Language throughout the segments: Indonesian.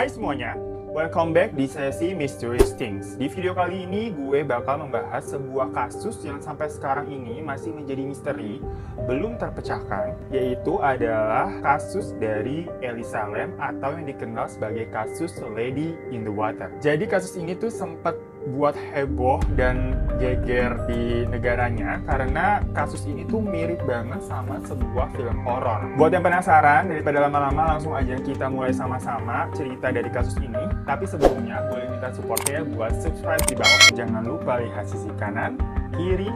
Hai semuanya, welcome back di sesi Mysterious Things. Di video kali ini gue bakal membahas sebuah kasus yang sampai sekarang ini masih menjadi misteri, belum terpecahkan, yaitu adalah kasus dari Elisa Lam atau yang dikenal sebagai kasus Lady in the Water. Jadi kasus ini tuh sempat buat heboh dan geger di negaranya karena kasus ini tuh mirip banget sama sebuah film horor. Buat yang penasaran, daripada lama-lama langsung aja kita mulai sama-sama cerita dari kasus ini. Tapi sebelumnya boleh minta supportnya buat subscribe di bawah. Jangan lupa lihat sisi kanan, kiri,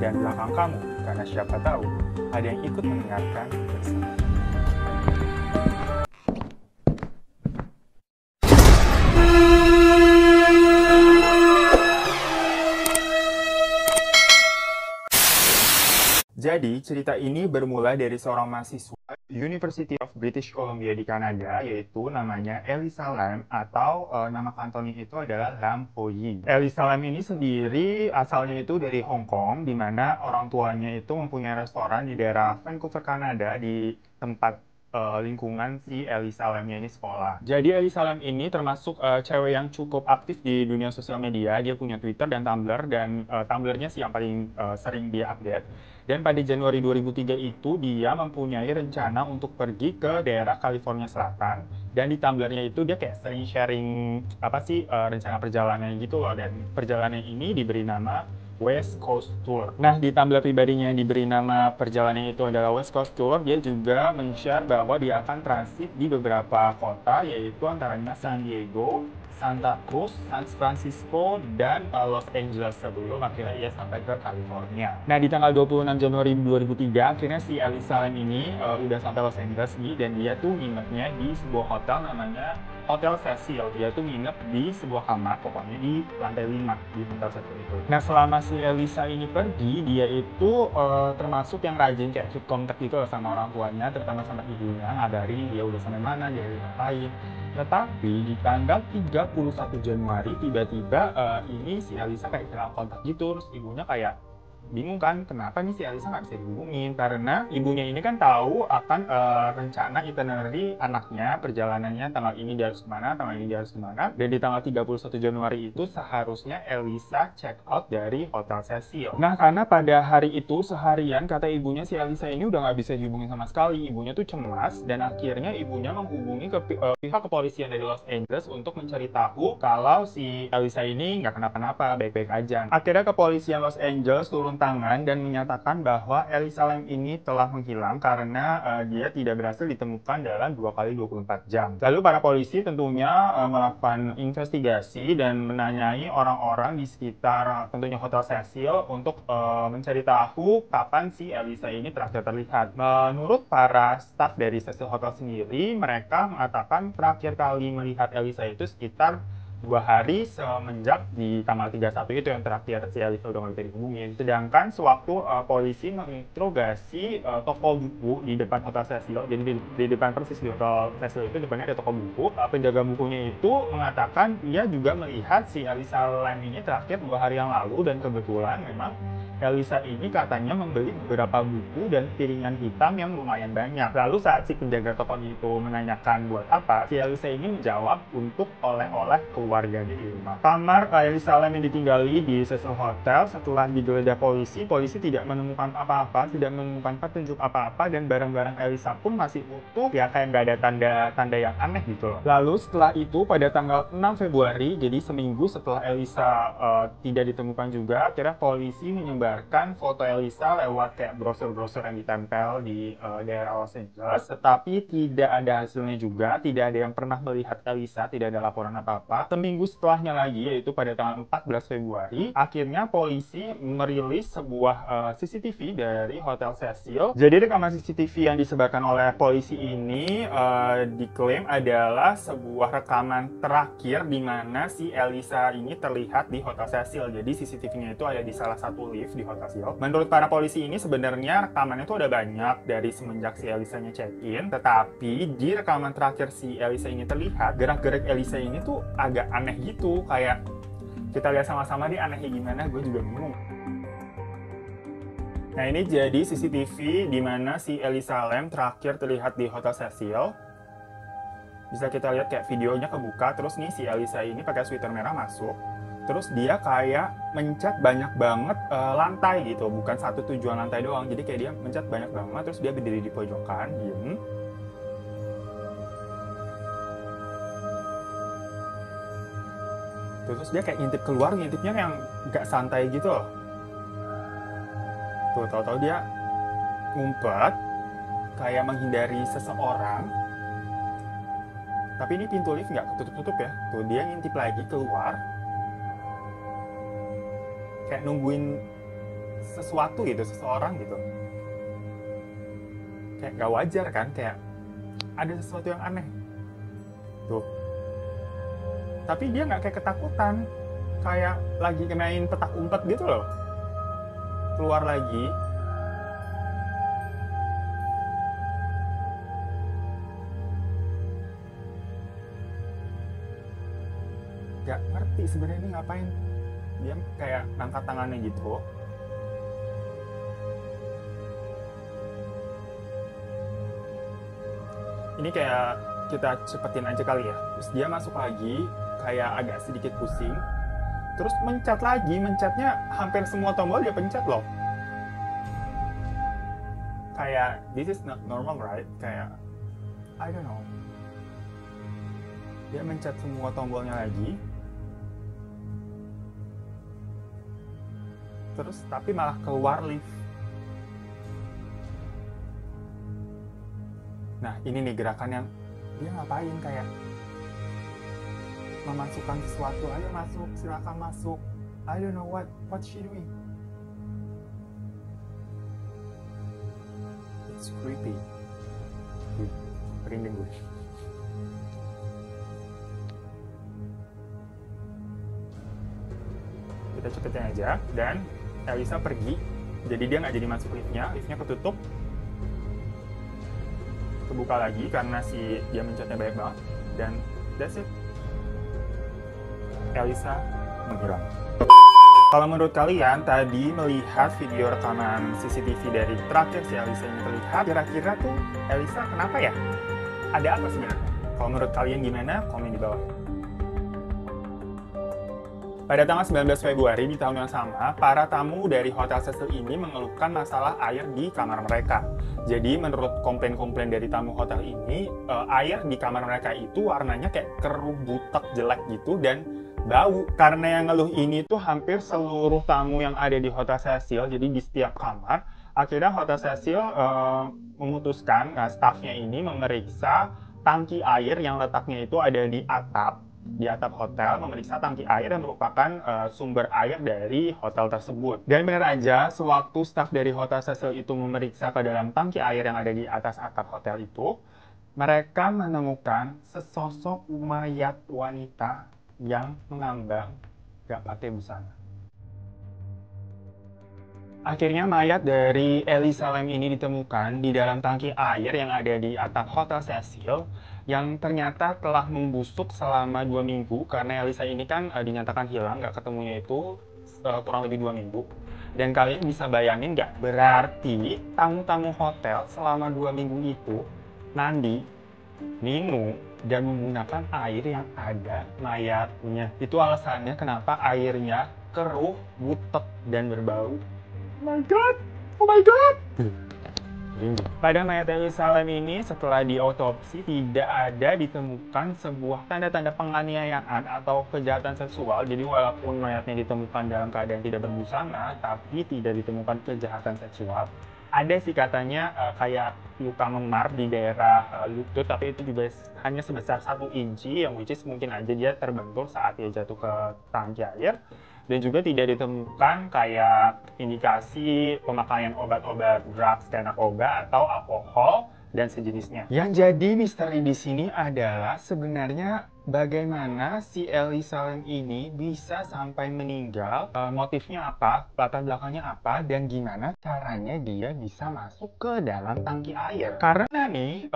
dan belakang kamu karena siapa tahu ada yang ikut mendengarkan bersama. Jadi, cerita ini bermula dari seorang mahasiswa University of British Columbia di Kanada, yaitu namanya Elisa Lam, atau nama kantonnya itu adalah Lam Ho Yi. Elisa Lam ini sendiri asalnya itu dari Hong Kong, di mana orang tuanya itu mempunyai restoran di daerah Vancouver, Kanada, di tempat lingkungan si Elisa Lamnya ini sekolah. Jadi Elisa Lam ini termasuk cewek yang cukup aktif di dunia sosial media. Dia punya Twitter dan Tumblr, dan Tumblr-nya sih yang paling sering dia update. Dan pada Januari 2003 itu dia mempunyai rencana untuk pergi ke daerah California Selatan. Dan di Tumblr-nya itu dia kayak sering sharing rencana perjalanannya gitu loh. Dan perjalanan ini diberi nama West Coast Tour. Nah, di Tumblr pribadinya yang diberi nama perjalanan itu adalah West Coast Tour, dia juga men-share bahwa dia akan transit di beberapa kota, yaitu antaranya San Diego, Santa Cruz, San Francisco, dan Los Angeles sebelum akhirnya ia sampai ke California. Nah, di tanggal 26 Januari 2003, akhirnya si Elisa Lam ini udah sampai Los Angeles nih, dan dia tuh nginepnya di sebuah hotel namanya Hotel Cecil. Dia tuh nginep di sebuah kamar, pokoknya di lantai 5 di Hotel Cecil itu. Nah, selama si Elisa ini pergi, dia itu termasuk yang rajin kayak keep contact gitu sama orang tuanya, terutama sama ibunya, ngabarin dia udah sampai mana, dia udah ngapain. Tetapi di tanggal 31 Januari tiba-tiba ini si Elisa kayak hilang kontak gitu, terus ibunya kayak bingung kan, kenapa nih si Elisa nggak bisa dihubungin, karena ibunya ini kan tahu akan rencana itinerary anaknya, perjalanannya tanggal ini dia harus kemana, tanggal ini dia harus kemana, dan di tanggal 31 Januari itu seharusnya Elisa check out dari Hotel Cecil. Nah, karena pada hari itu seharian kata ibunya si Elisa ini udah nggak bisa dihubungin sama sekali, ibunya tuh cemas, dan akhirnya ibunya menghubungi ke pihak kepolisian dari Los Angeles untuk mencari tahu kalau si Elisa ini nggak kenapa-napa, baik-baik aja. Akhirnya kepolisian Los Angeles turun tangan dan menyatakan bahwa Elisa Lam ini telah menghilang karena dia tidak berhasil ditemukan dalam 2 kali 24 jam. Lalu para polisi tentunya melakukan investigasi dan menanyai orang-orang di sekitar tentunya Hotel Cecil untuk mencari tahu kapan si Elisa ini terakhir terlihat. Menurut para staf dari Cecil Hotel sendiri, mereka mengatakan terakhir kali melihat Elisa itu sekitar 2 hari semenjak di tanggal 31 itu yang terakhir si Elisa udah nggak bisa dihubungin. Sedangkan sewaktu polisi menginterogasi toko buku di depan Hotel Cecil, jadi di depan persis di Hotel Cecil itu depannya ada toko buku, penjaga bukunya itu mengatakan ia juga melihat si Elisa Lam ini terakhir 2 hari yang lalu, dan kebetulan memang Elisa ini katanya membeli beberapa buku dan piringan hitam yang lumayan banyak. Lalu saat si penjaga toko itu menanyakan buat apa, si Elisa ini menjawab untuk oleh-oleh keluarga di rumah. Kamar Elisa Lam yang ditinggali di Cecil Hotel setelah digeledah polisi tidak menemukan apa-apa, tidak menemukan petunjuk apa-apa, dan barang-barang Elisa pun masih utuh, ya kayak nggak ada tanda-tanda yang aneh gitu loh. Lalu setelah itu pada tanggal 6 Februari, jadi seminggu setelah Elisa tidak ditemukan juga, akhirnya polisi menyebar foto Elisa lewat kayak brosur-brosur yang ditempel di daerah Los Angeles, tetapi tidak ada hasilnya juga, tidak ada yang pernah melihat Elisa, tidak ada laporan apa-apa. Seminggu setelahnya lagi, yaitu pada tanggal 14 Februari, akhirnya polisi merilis sebuah CCTV dari Hotel Cecil. Jadi rekaman CCTV yang disebarkan oleh polisi ini diklaim adalah sebuah rekaman terakhir di mana si Elisa ini terlihat di Hotel Cecil. Jadi CCTV-nya itu ada di salah satu lift di Hotel Cecil. Menurut para polisi ini sebenarnya rekamannya itu ada banyak dari semenjak si Elisanya check-in, tetapi di rekaman terakhir si Elisa ini terlihat gerak-gerik Elisa ini tuh agak aneh gitu, kayak kita lihat sama-sama nih anehnya gimana, gue juga bingung. Nah, ini jadi CCTV di mana si Elisa Lam terakhir terlihat di Hotel Cecil. Bisa kita lihat kayak videonya kebuka, terus nih si Elisa ini pakai sweater merah masuk, terus dia kayak mencet banyak banget lantai gitu, bukan satu tujuan lantai doang, jadi kayak dia mencet banyak banget, terus dia berdiri di pojokan, diem. Terus dia kayak ngintip keluar, ngintipnya yang gak santai gitu loh. Tuh, tahu-tahu dia ngumpet, kayak menghindari seseorang. Tapi ini pintu lift nggak ketutup-tutup ya. Tuh, dia ngintip lagi keluar. Kayak nungguin sesuatu gitu, seseorang gitu. Kayak gak wajar kan, kayak ada sesuatu yang aneh. Tuh. Tapi dia nggak kayak ketakutan. Kayak lagi kenain petak umpet gitu loh. Keluar lagi. Gak ngerti sebenarnya ini ngapain. Dia kayak ngangkat tangannya gitu. Ini kayak kita cepetin aja kali ya. Terus dia masuk lagi, kayak agak sedikit pusing. Terus mencet lagi, mencetnya hampir semua tombol dia pencet loh. Kayak, this is not normal right? Kayak, I don't know. Dia mencet semua tombolnya lagi. Terus tapi malah keluar lift. Nah ini nih gerakan yang dia ngapain, kayak memasukkan sesuatu. Ayo masuk, silakan masuk. I don't know what she doing. It's creepy. Merinding gue. Kita cepetin aja, dan Elisa pergi. Jadi dia nggak jadi masuk liftnya ketutup. Kebuka lagi karena dia mencetnya banyak banget. Dan that's it. Elisa menghilang. Kalau menurut kalian tadi melihat video rekaman CCTV dari terakhir si Elisa ini terlihat, kira-kira tuh Elisa kenapa ya? Ada apa sebenarnya? Kalau menurut kalian gimana? Komen di bawah. Pada tanggal 19 Februari di tahun yang sama, para tamu dari Hotel Cecil ini mengeluhkan masalah air di kamar mereka. Jadi menurut komplain-komplain dari tamu hotel ini, air di kamar mereka itu warnanya kayak keruh, butek, jelek gitu, dan bau. Karena yang ngeluh ini tuh hampir seluruh tamu yang ada di Hotel Cecil, jadi di setiap kamar. Akhirnya Hotel Cecil memutuskan, stafnya ini memeriksa tangki air yang letaknya itu ada di atap hotel, memeriksa tangki air yang merupakan sumber air dari hotel tersebut. Dan benar aja, sewaktu staf dari Hotel Cecil itu memeriksa ke dalam tangki air yang ada di atas atap hotel itu, mereka menemukan sesosok mayat wanita yang mengambang gak pakai busana. Akhirnya mayat dari Elisa Lam ini ditemukan di dalam tangki air yang ada di atap Hotel Cecil, yang ternyata telah membusuk selama 2 minggu, karena Elisa ini kan dinyatakan hilang, nggak ketemunya itu kurang lebih 2 minggu. Dan kalian bisa bayangin nggak, berarti tamu-tamu hotel selama 2 minggu itu mandi, minum, dan menggunakan air yang ada mayatnya. Itu alasannya kenapa airnya keruh, butek, dan berbau. Oh my god! Oh my god! Pada mayat Elisa Lam ini, setelah diotopsi, tidak ada ditemukan sebuah tanda-tanda penganiayaan atau kejahatan seksual. Jadi walaupun mayatnya ditemukan dalam keadaan tidak berbusana, tapi tidak ditemukan kejahatan seksual. Ada sih katanya kayak luka memar di daerah lutut, tapi itu juga hanya sebesar 1 inci, yang which is mungkin aja dia terbentur saat dia jatuh ke tangki air. Dan juga tidak ditemukan kayak indikasi pemakaian obat-obat drugs dan narkoba atau alkohol dan sejenisnya. Yang jadi misteri di sini adalah sebenarnya bagaimana si Elisa Lam ini bisa sampai meninggal, motifnya apa, latar belakangnya apa, dan gimana caranya dia bisa masuk ke dalam tangki air. Karena nih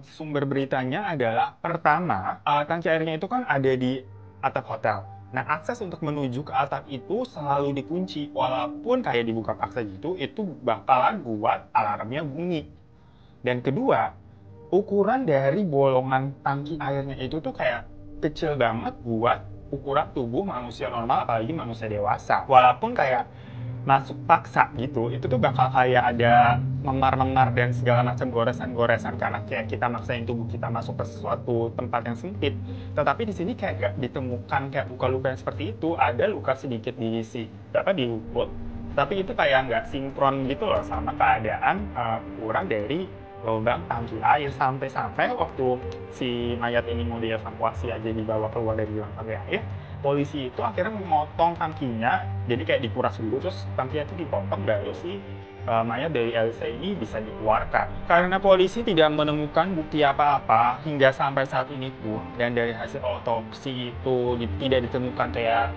sumber beritanya adalah, pertama, tangki airnya itu kan ada di atap hotel. Nah, akses untuk menuju ke atap itu selalu dikunci. Walaupun kayak dibuka paksa gitu, itu bakalan buat alarmnya bunyi. Dan kedua, ukuran dari bolongan tangki airnya itu tuh kayak kecil banget buat ukuran tubuh manusia normal, apalagi manusia dewasa. Walaupun kayak masuk paksa gitu, itu tuh bakal kayak ada memar-memar dan segala macam goresan-goresan karena kayak kita maksain tubuh kita masuk ke suatu tempat yang sempit. Tetapi di sini kayak gak ditemukan kayak luka-luka yang seperti itu. Ada luka sedikit di di lutut, tapi itu kayak nggak sinkron gitu loh sama keadaan kurang dari lubang tangki air. Sampai-sampai waktu si mayat ini mau dievakuasi aja dibawa keluar dari lubang tangki air, polisi itu akhirnya memotong tangkinya, jadi kayak dikuras dulu, terus tangkinya itu dipotong, baru si mayat dari Elisa ini bisa dikeluarkan. Karena polisi tidak menemukan bukti apa-apa hingga sampai saat ini pun, dan dari hasil otopsi itu tidak ditemukan kayak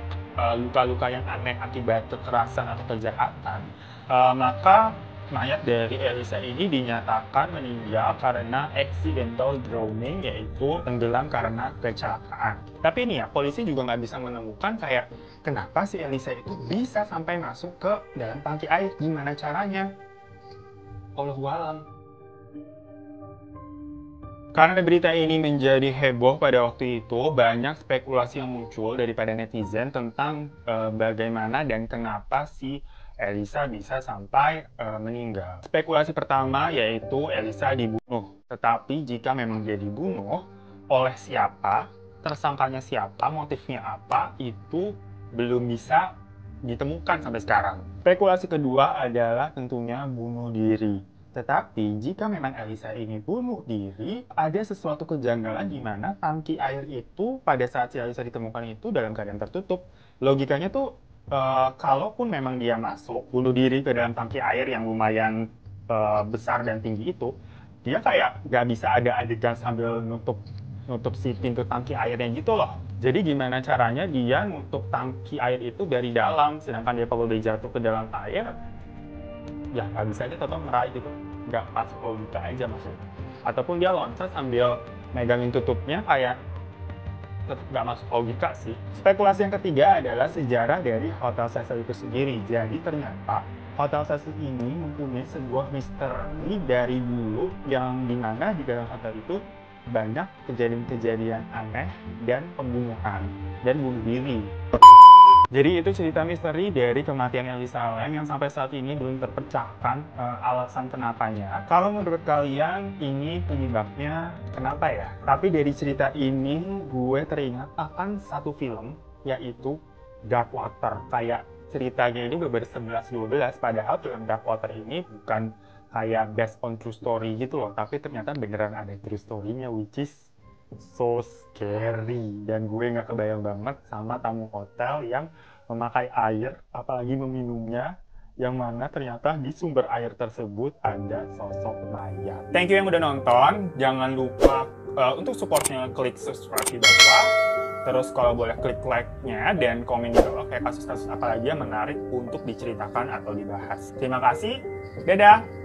luka-luka yang aneh akibat kekerasan atau kejahatan, maka mayat dari Elisa ini dinyatakan meninggal karena accidental drowning, yaitu tenggelam karena kecelakaan. Tapi ini ya, polisi juga nggak bisa menemukan kayak kenapa si Elisa itu bisa sampai masuk ke dalam tangki air, gimana caranya. Wallahu a'lam. Karena berita ini menjadi heboh pada waktu itu, banyak spekulasi yang muncul daripada netizen tentang bagaimana dan kenapa si Elisa bisa sampai meninggal. Spekulasi pertama yaitu Elisa dibunuh. Tetapi jika memang dia dibunuh, oleh siapa, tersangkanya siapa, motifnya apa, itu belum bisa ditemukan sampai sekarang. Spekulasi kedua adalah tentunya bunuh diri. Tetapi jika memang Elisa ini bunuh diri, ada sesuatu kejanggalan di mana tangki air itu pada saat si Elisa ditemukan itu dalam keadaan tertutup. Logikanya tuh kalaupun memang dia masuk bunuh diri ke dalam tangki air yang lumayan besar dan tinggi itu, dia kayak nggak bisa ada adegan sambil nutup si pintu tangki airnya gitu loh. Jadi gimana caranya dia nutup tangki air itu dari dalam, sedangkan dia kalau udah jatuh ke dalam air, ya nggak bisa aja tetap meraih gitu, nggak masuk logika aja maksudnya. Ataupun dia loncat sambil megangin tutupnya, kayak tetap nggak masuk logika sih. Spekulasi yang ketiga adalah sejarah dari Hotel Cecil itu sendiri. Jadi ternyata Hotel Cecil ini mempunyai sebuah misteri dari dulu, yang dimana di dalam hotel itu banyak kejadian-kejadian aneh dan pembunuhan dan bunuh diri. Jadi itu cerita misteri dari kematian Elisa Lam yang sampai saat ini belum terpecahkan alasan kenapanya. Kalau menurut kalian ini penyebabnya kenapa ya? Tapi dari cerita ini gue teringat akan satu film, yaitu Dark Water. Kayak ceritanya ini ber-11-12, padahal film Dark Water ini bukan kayak based on true story gitu loh, tapi ternyata beneran ada true story-nya, which is so scary. Dan gue nggak kebayang banget sama tamu hotel yang memakai air, apalagi meminumnya, yang mana ternyata di sumber air tersebut ada sosok mayat. Thank you yang udah nonton. Jangan lupa untuk supportnya klik subscribe di bawah. Terus kalau boleh klik like-nya dan komen di bawah kayak kasus-kasus apa lagi yang menarik untuk diceritakan atau dibahas. Terima kasih. Dadah!